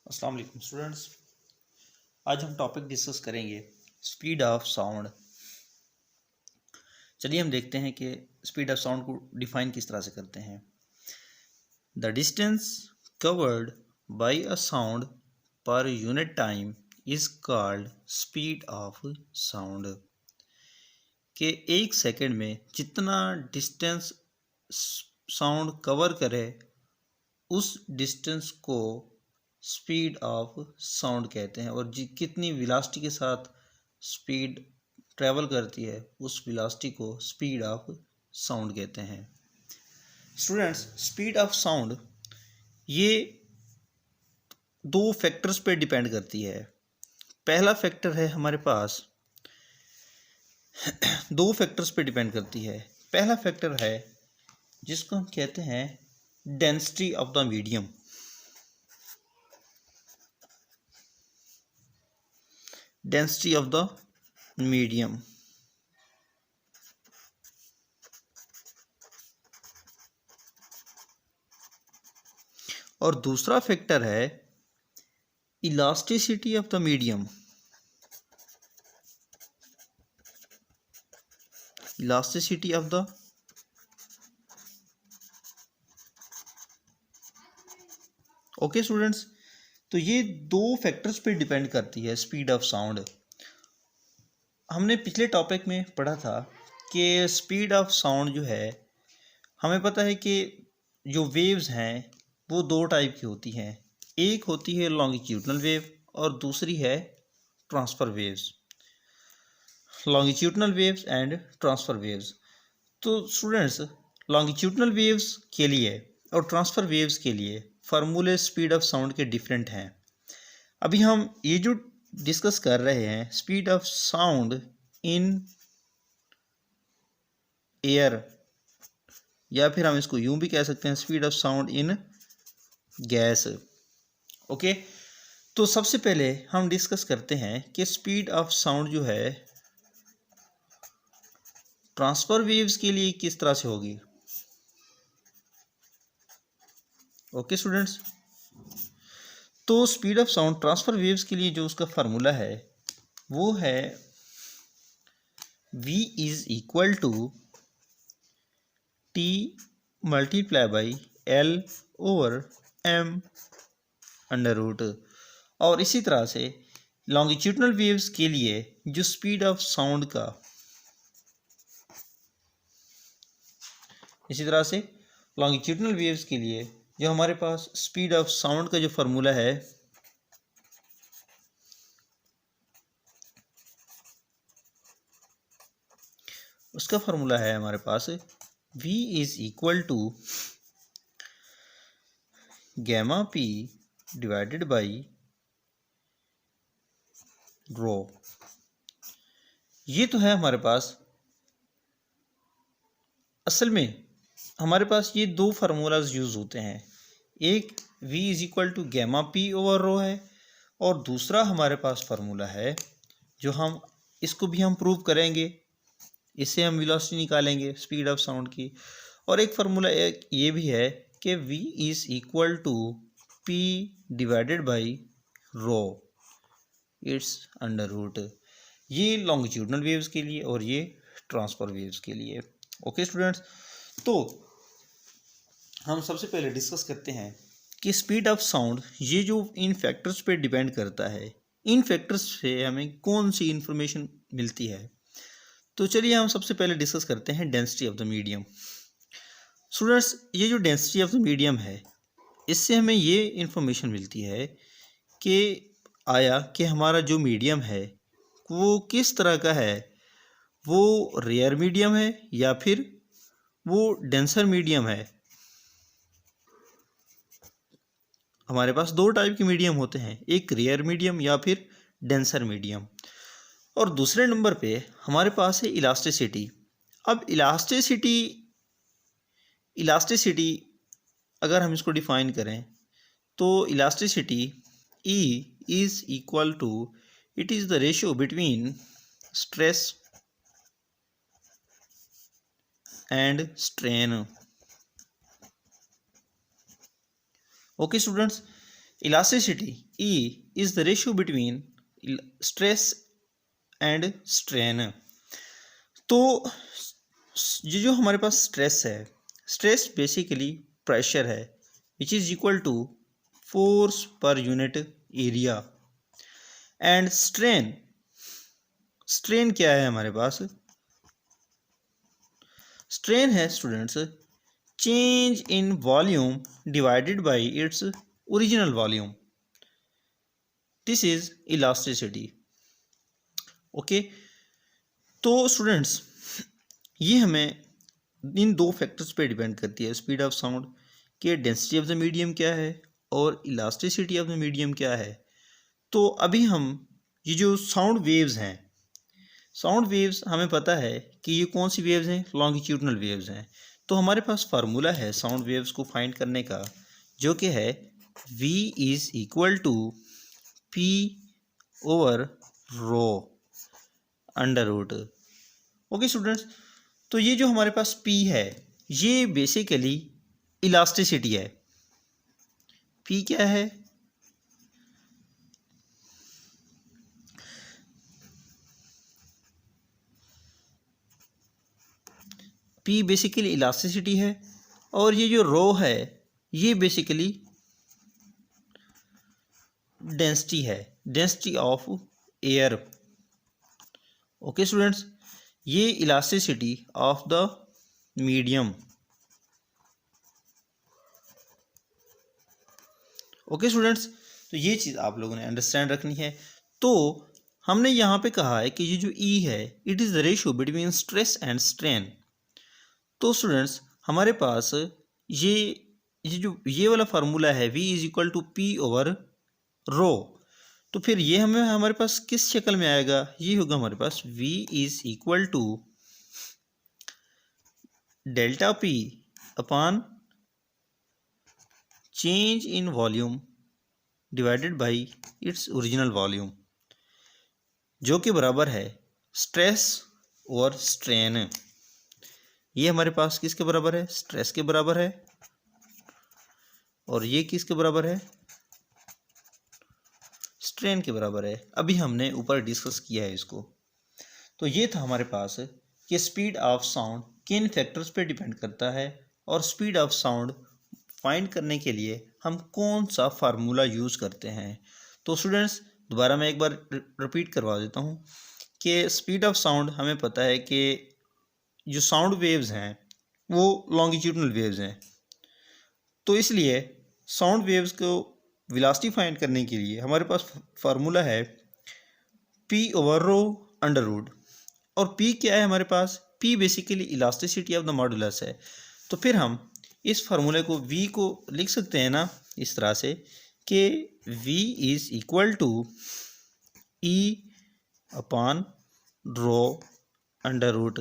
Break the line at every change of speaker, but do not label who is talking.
अस्सलाम वालेकुम स्टूडेंट्स। आज हम टॉपिक डिस्कस करेंगे स्पीड ऑफ साउंड। चलिए हम देखते हैं कि स्पीड ऑफ साउंड को डिफाइन किस तरह से करते हैं। The distance covered by a sound per unit time is called speed of sound. कि एक सेकंड में जितना डिस्टेंस साउंड कवर करे उस डिस्टेंस को स्पीड ऑफ साउंड कहते हैं, और कितनी वेलोसिटी के साथ स्पीड ट्रैवल करती है उस वेलोसिटी को स्पीड ऑफ साउंड कहते हैं। स्टूडेंट्स, स्पीड ऑफ साउंड ये दो फैक्टर्स पे डिपेंड करती है। पहला फैक्टर है हमारे पास दो फैक्टर्स पे डिपेंड करती है। पहला फैक्टर है जिसको हम कहते हैं density of the medium. Density of the medium. और दूसरा फैक्टर है elasticity of the medium. Elasticity of the okay students, तो ये दो फैक्टर्स पे डिपेंड करती है स्पीड ऑफ साउंड। हमने पिछले टॉपिक में पढ़ा था कि स्पीड ऑफ साउंड जो है, हमें पता है कि जो वेव्स हैं वो दो टाइप की होती हैं। एक होती है लॉन्गिट्यूडनल वेव और दूसरी है transfer waves. Longitudinal waves and transfer waves. तो स्टूडेंट्स, लॉन्गिट्यूडनल वेव्स के लिए और ट्रांसफर वेव्स के लिए फार्मूले स्पीड ऑफ साउंड के डिफरेंट हैं। अभी हम ये जो डिस्कस कर रहे हैं speed of sound in air, या फिर हम इसको यूं भी कह सकते हैं speed of sound in gas. Okay, तो सबसे पहले हम डिस्कस करते हैं कि स्पीड ऑफ साउंड जो है ट्रांसफर वेव्स के लिए किस तरह से होगी। ओके स्टूडेंट्स, तो speed of sound transfer waves के लिए जो उसका फार्मूला है वो है v is equal to t multiply by l over m under root. और इसी तरह से लॉन्गिट्यूडनल वेव्स के लिए जो स्पीड ऑफ साउंड का, इसी तरह से लॉन्गिट्यूडनल वेव्स के लिए जो हमारे पास स्पीड ऑफ साउंड का जो फार्मूला है उसका फार्मूला है हमारे पास v is equal to gamma p divided by rho. ये तो है हमारे पास। असल में हमारे पास ये दो फार्मूलाज यूज़ होते हैं। एक v is equal to gamma p over rho है, और दूसरा हमारे पास फार्मूला है जो हम इसको भी हम प्रूव करेंगे। इससे हम वेलोसिटी निकालेंगे स्पीड ऑफ साउंड की। और एक फार्मूला एक ये भी है कि v is equal to p divided by rho its under root. ये लॉन्गिट्यूडनल वेव्स के लिए और ये ट्रांसफर वेव्स के लिए। ओके स्टूडेंट्स, तो हम सबसे पहले डिस्कस करते हैं कि स्पीड ऑफ साउंड ये जो इन फैक्टर्स पे डिपेंड करता है, इन फैक्टर्स से हमें कौन सी इंफॉर्मेशन मिलती है। तो चलिए हम सबसे पहले डिस्कस करते हैं density of the medium. Students, ये जो डेंसिटी ऑफ द मीडियम है इससे हमें ये इंफॉर्मेशन मिलती है कि आया कि हमारा जो मीडियम है वो किस तरह का है। वो रेयर मीडियम है या फिर वो डेंसर मीडियम है। हमारे पास दो टाइप के मीडियम होते हैं, एक रेयर मीडियम या फिर डेंसर मीडियम। और दूसरे नंबर पे हमारे पास है इलास्टिसिटी। अब इलास्टिसिटी अगर हम इसको डिफाइन करें तो elasticity E is equal to, it is the ratio between stress and strain. Okay students, elasticity E is the ratio between stress and strain. तो ये जो हमारे पास स्ट्रेस है, स्ट्रेस बेसिकली प्रेशर है which is equal to force per unit area, and strain, strain क्या है हमारे पास, स्ट्रेन है students change in volume divided by its original volume, this is elasticity. Okay, तो स्टूडेंट्स ये हमें इन दो फैक्टर्स पे डिपेंड करती है, स्पीड ऑफ साउंड के डेंसिटी ऑफ द मीडियम क्या है और इलास्टिसिटी ऑफ द मीडियम क्या है। तो अभी हम ये जो साउंड वेव्स हैं, साउंड वेव्स हमें पता है कि ये कौन सी वेव्स हैं, लॉन्गिट्यूडनल वेव्स हैं। तो हमारे पास फार्मूला है साउंड वेव्स को फाइंड करने का, जो कि है v is equal to p over rho under root. Okay students, तो ये जो हमारे पास p है ये बेसिकली इलास्टिसिटी है। p क्या है, p बेसिकली इलास्टिसिटी है, और ये जो रो है ये बेसिकली डेंसिटी है, density of air. Okay students, ये elasticity of the medium. Okay students, तो ये चीज़ आप लोगों ने अंडरस्टैंड रखनी है। तो हमने यहाँ पे कहा है कि ये जो E है it is the ratio between stress and strain. तो स्टूडेंट्स हमारे पास ये वाला फार्मूला है V is equal to P over rho. तो फिर ये हमें हमारे पास किस शक्ल में आएगा, ये होगा हमारे पास V is equal to delta P upon change in volume divided by its original volume, जो कि बराबर है स्ट्रेस और स्ट्रेन। ये हमारे पास किसके बराबर है, स्ट्रेस के बराबर है, और ये किसके बराबर है, स्ट्रेन के बराबर है। अभी हमने ऊपर डिस्कस किया है इसको। तो ये था हमारे पास कि स्पीड ऑफ साउंड किन फैक्टर्स पे डिपेंड करता है, और स्पीड ऑफ साउंड फाइंड करने के लिए हम कौन सा फार्मूला यूज़ करते हैं। तो स्टूडेंट्स दोबारा मैं एक बार रिपीट करवा देता हूँ कि स्पीड ऑफ साउंड हमें पता है कि जो साउंड वेव्स हैं वो लॉन्गिट्यूडनल वेव्स हैं। तो इसलिए साउंड वेव्स को वेलोसिटी फाइंड करने के लिए हमारे पास फार्मूला है p over rho under root. और p क्या है हमारे पास, p basically elasticity of the modulus है। तो फिर हम इस फार्मूले को v को लिख सकते हैं ना इस तरह से कि v is equal to e upon rho under root.